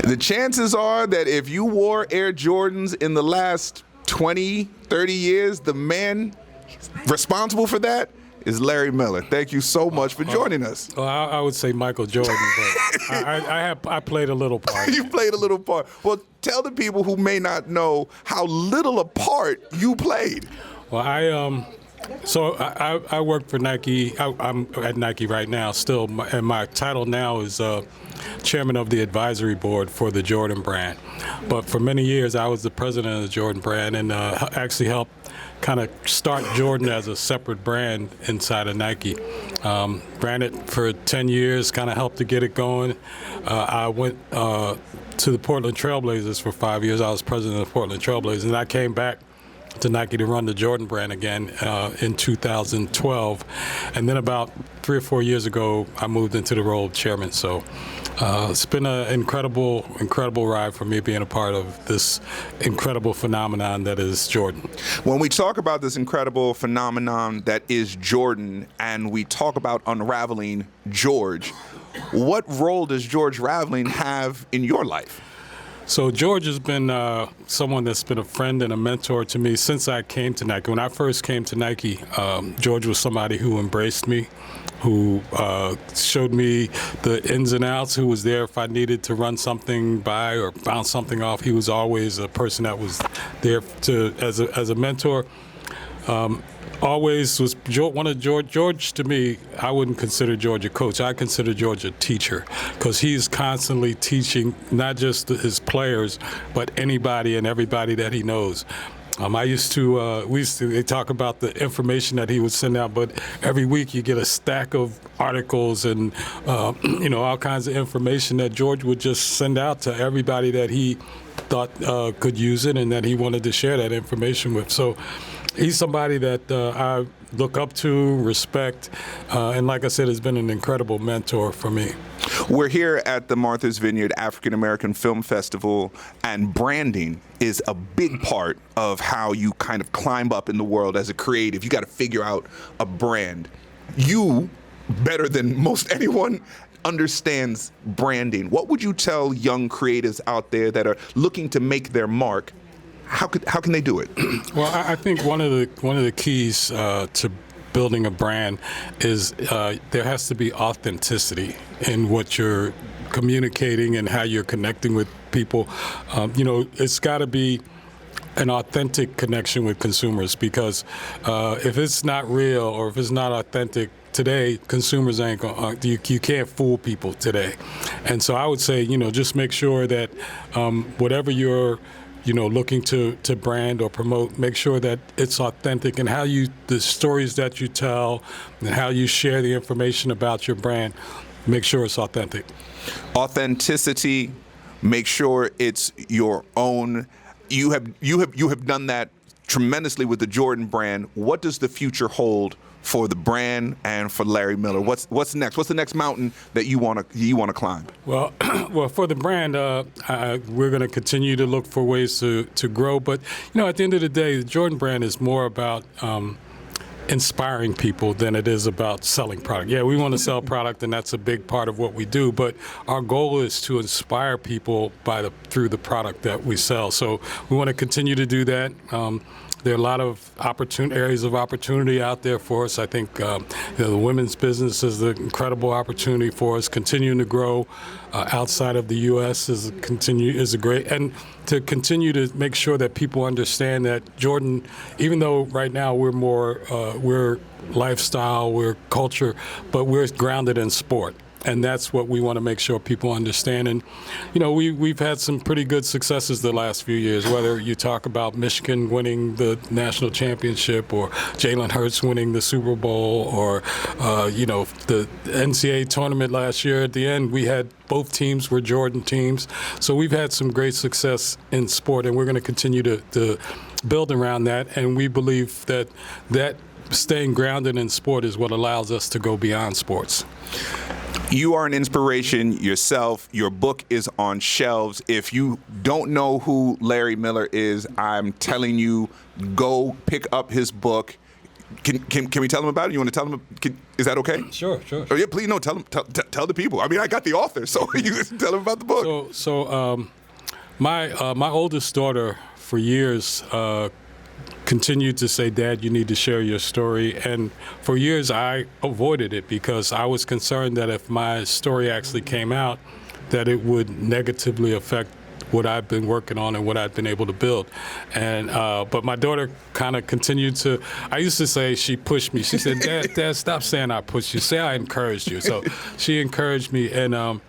The chances are that if you wore Air Jordans in the last 20, 30 years, the man responsible for that is Larry Miller. Thank you so much for joining us. Well, I would say Michael Jordan, but I played a little part. You played a little part. Well, tell the people who may not know how little a part you played. Well, I work for Nike. I'm at Nike right now still, and my title now is chairman of the advisory board for the Jordan brand. But for many years, I was the president of the Jordan brand and actually helped kind of start Jordan as a separate brand inside of Nike. Ran it for 10 years, kind of helped to get it going. I went to the Portland Trailblazers for 5 years. I was president of the Portland Trailblazers, and I came back to Nike to run the Jordan brand again in 2012. And then about 3 or 4 years ago, I moved into the role of chairman. So it's been an incredible ride for me being a part of this incredible phenomenon that is Jordan. When we talk about this incredible phenomenon that is Jordan, and we talk about unraveling George, what role does George Raveling have in your life? So George has been someone that's been a friend and a mentor to me since I came to Nike. When I first came to Nike, George was somebody who embraced me, who showed me the ins and outs, who was there if I needed to run something by or bounce something off. He was always a person that was there as a mentor. Always was one of George to me. I wouldn't consider George a coach. I consider George a teacher because he's constantly teaching not just his players, but anybody and everybody that he knows. We used to talk about the information that he would send out, but every week you get a stack of articles and all kinds of information that George would just send out to everybody that he thought could use it and that he wanted to share that information with. So he's somebody that I look up to, respect, and like I said, has been an incredible mentor for me. We're here at the Martha's Vineyard African American Film Festival, and branding is a big part of how you kind of climb up in the world as a creative. You got to figure out a brand. You, better than most anyone, understands branding. What would you tell young creatives out there that are looking to make their mark? How can they do it? Well, I think one of the keys to building a brand is there has to be authenticity in what you're communicating and how you're connecting with people. It's got to be an authentic connection with consumers because if it's not real or if it's not authentic, today, consumers ain't going. You can't fool people today, and so I would say, just make sure that whatever you're looking to brand or promote, make sure that it's authentic and the stories that you tell and how you share the information about your brand, make sure it's authentic. Authenticity, make sure it's your own. You have done that tremendously with the Jordan brand. What does the future hold for the brand and for Larry Miller? What's next? What's the next mountain that you want to climb? Well, for the brand, we're going to continue to look for ways to grow. But at the end of the day, the Jordan brand is more about inspiring people than it is about selling product. Yeah, we want to sell product, and that's a big part of what we do. But our goal is to inspire people through the product that we sell. So we want to continue to do that. There are a lot of areas of opportunity out there for us. I think the women's business is an incredible opportunity for us. Continuing to grow outside of the U.S. is a great, and to continue to make sure that people understand that Jordan, even though right now we're lifestyle, we're culture, but we're grounded in sport. And that's what we want to make sure people understand. And, we've had some pretty good successes the last few years, whether you talk about Michigan winning the national championship or Jalen Hurts winning the Super Bowl or, the NCAA tournament last year. At the end, we had both teams were Jordan teams. So we've had some great success in sport, and we're going to continue to build around that. And we believe that staying grounded in sport is what allows us to go beyond sports. You are an inspiration yourself. Your book is on shelves. If you don't know who Larry Miller is, I'm telling you, go pick up his book. Can we tell them about it? You want to tell them? Is that okay? Sure. Oh yeah, please no. Tell them. Tell the people. I mean, I got the author, so you tell them about the book. My oldest daughter for years continued to say, "Dad, you need to share your story." And for years, I avoided it because I was concerned that if my story actually came out, that it would negatively affect what I've been working on and what I've been able to build. And but my daughter kind of continued to, I used to say she pushed me. She said, Dad, stop saying I pushed you. Say I encouraged you. So she encouraged me. And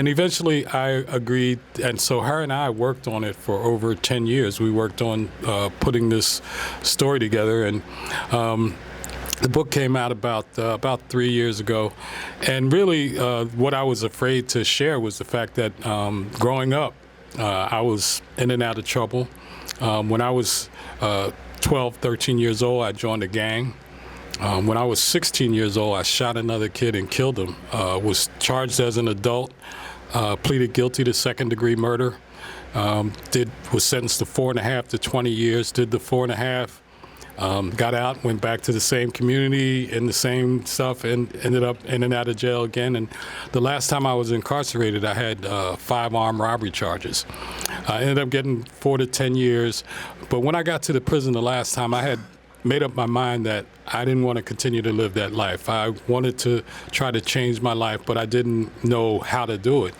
eventually I agreed. And so her and I worked on it for over 10 years. We worked on putting this story together. And the book came out about 3 years ago. And really what I was afraid to share was the fact that growing up, I was in and out of trouble. When I was 12, 13 years old, I joined a gang. When I was 16 years old, I shot another kid and killed him. Was charged as an adult, pleaded guilty to second-degree murder. Was sentenced to 4.5 to 20 years. Did the 4.5. Got out, went back to the same community and the same stuff, and ended up in and out of jail again. And the last time I was incarcerated, I had 5 armed robbery charges. I ended up getting 4 to 10 years. But when I got to the prison the last time, I had made up my mind that I didn't want to continue to live that life. I wanted to try to change my life, but I didn't know how to do it.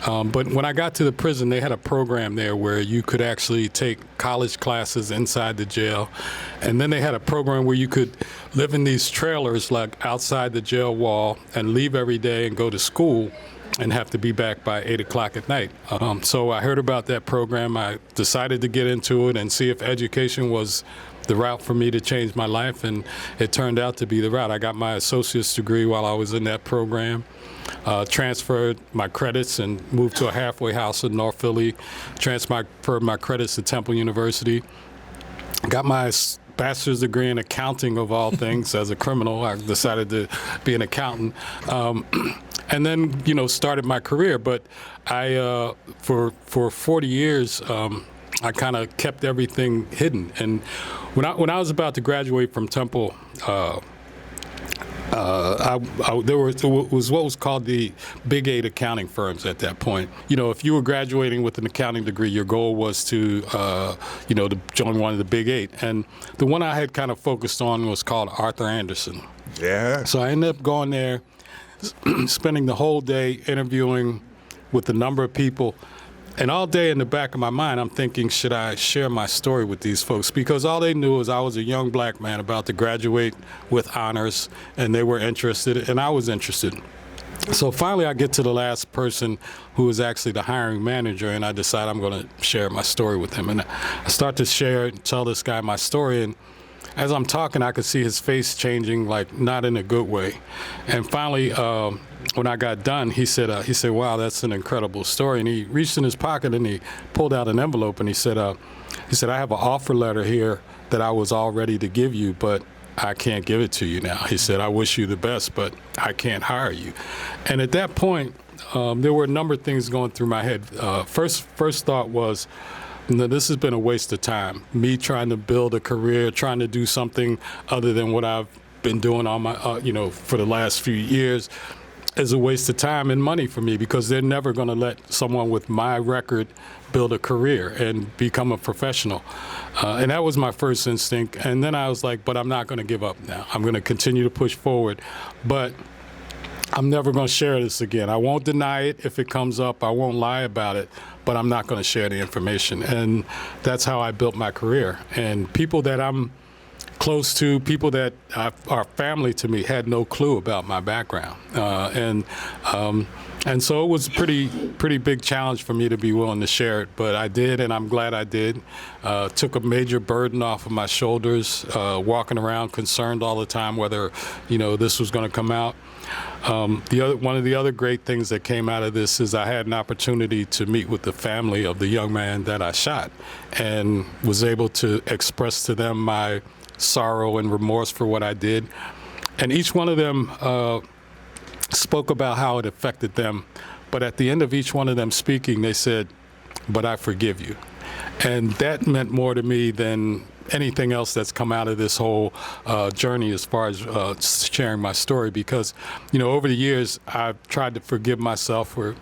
But when I got to the prison, they had a program there where you could actually take college classes inside the jail. And then they had a program where you could live in these trailers like outside the jail wall and leave every day and go to school and have to be back by 8 o'clock at night. So I heard about that program. I decided to get into it and see if education was the route for me to change my life, and it turned out to be the route. I got my associate's degree while I was in that program. Transferred my credits and moved to a halfway house in North Philly. Transferred my credits to Temple University. Got my bachelor's degree in accounting, of all things. As a criminal, I decided to be an accountant. And then, started my career. But I, for 40 years, I kind of kept everything hidden. And when I was about to graduate from Temple, there was what was called the Big 8 accounting firms at that point. If you were graduating with an accounting degree, your goal was to join one of the Big 8. And the one I had kind of focused on was called Arthur Andersen. Yeah. So I ended up going there, spending the whole day interviewing with a number of people. And all day in the back of my mind, I'm thinking, should I share my story with these folks? Because all they knew is I was a young black man about to graduate with honors, and they were interested, and I was interested. So finally, I get to the last person who is actually the hiring manager, and I decide I'm going to share my story with him. And I start to tell this guy my story, and as I'm talking, I could see his face changing, like not in a good way. And finally, when I got done, he said, "Wow, that's an incredible story." And he reached in his pocket and he pulled out an envelope and he said, "I have an offer letter here that I was all ready to give you, but I can't give it to you now." He said, "I wish you the best, but I can't hire you." And at that point, there were a number of things going through my head. First thought was, this has been a waste of time. Me trying to build a career, trying to do something other than what I've been doing on my, for the last few years, is a waste of time and money for me, because they're never going to let someone with my record build a career and become a professional. And that was my first instinct. And then I was like, but I'm not going to give up now. I'm going to continue to push forward. But I'm never going to share this again. I won't deny it if it comes up. I won't lie about it, but I'm not going to share the information. And that's how I built my career. And people that I'm close to, people that are family to me, had no clue about my background. And so it was a pretty big challenge for me to be willing to share it, but I did, and I'm glad I did. Took a major burden off of my shoulders, walking around concerned all the time whether, this was going to come out. One of the other great things that came out of this is I had an opportunity to meet with the family of the young man that I shot, and was able to express to them my sorrow and remorse for what I did. And each one of them spoke about how it affected them. But at the end of each one of them speaking, they said, "But I forgive you." And that meant more to me than anything else that's come out of this whole journey as far as sharing my story, because, over the years, I've tried to forgive myself for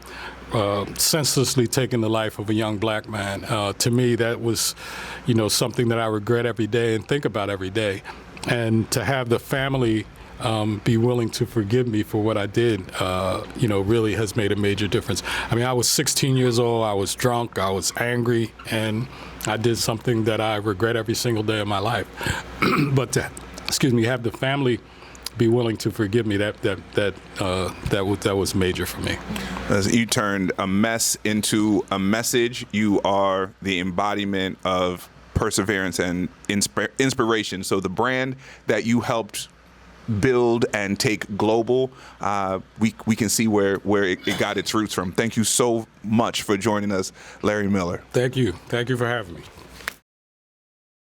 senselessly taking the life of a young black man. To me, that was, something that I regret every day and think about every day. And to have the family be willing to forgive me for what I did, really has made a major difference. I mean, I was 16 years old, I was drunk, I was angry, and I did something that I regret every single day of my life. But to, have the family be willing to forgive me, that was major for me. As you turned a mess into a message, you are the embodiment of perseverance and inspiration. So the brand that you helped build and take global, we can see where it got its roots from. Thank you so much for joining us, Larry Miller. Thank you for having me.